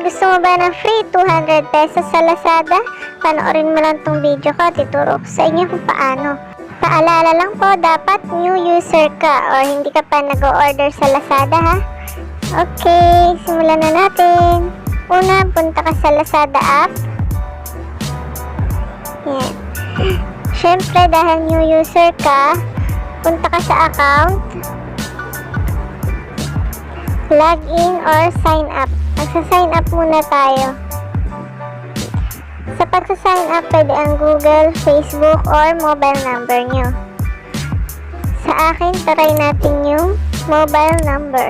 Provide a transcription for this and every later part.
gusto mo ba ng free 200 pesos sa Lazada? Panoorin mo lang tong video ko, tituro ko sa inyo kung paano. Paalala lang po, dapat new user ka or hindi ka pa nag-order sa Lazada ha. Okay, simulan na natin. Una, punta ka sa Lazada app. Yan. Siyempre, dahil new user ka, punta ka sa account, login or sign up. Magsa-sign up muna tayo. Sa pagsa-sign up, pwede ang Google, Facebook, or mobile number nyo. Sa akin, try natin yung mobile number.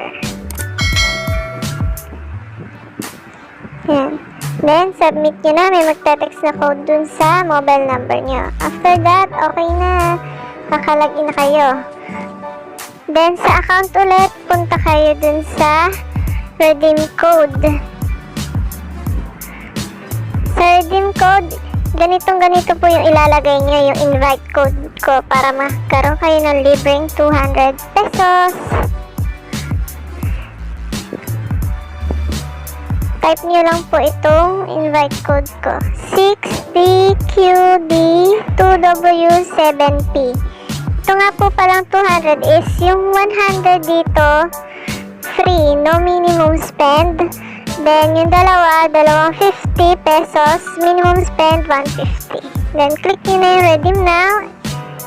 Yan. Then, submit nyo na. May magte-text na code dun sa mobile number nyo. After that, okay na. Kakalagin na kayo. Then, sa account ulit, punta kayo dun sa redeem code. Sa redeem code, ganito po yung ilalagay nyo, yung invite code ko para magkaroon kayo ng libreng 200 pesos. Type nyo lang po itong invite code ko. 6BQD2W7P. Ito nga po palang 200 is yung 100 dito free, no minimum spend. Then yung dalawang 50 pesos, minimum spend 150. Then click nyo na yung redeem now.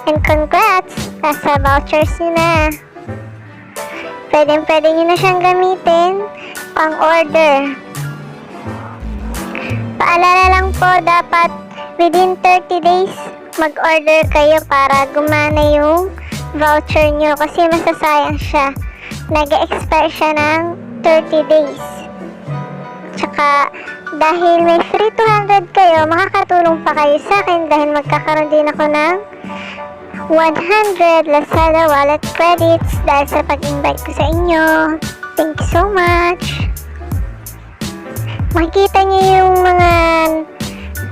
And congrats! Nasa vouchers nyo na. Pwede nyo na siyang gamitin pang order. Paalala lang po, dapat within 30 days mag-order kayo para gumana yung voucher nyo kasi masasayang siya. Nag-expire siya ng 30 days. Tsaka, dahil may free 200 kayo, makakatulong pa kayo sa akin dahil magkakaroon din ako ng 100 Lazada wallet credits dahil sa pag-invite ko sa inyo. Thank you so much! Makikita niyo yung mga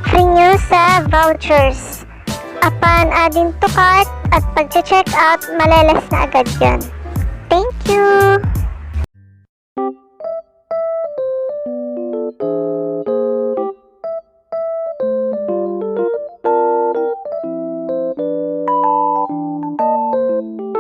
free nyo sa vouchers. Upon adding to cart at pag-check out, malelas na agad yan.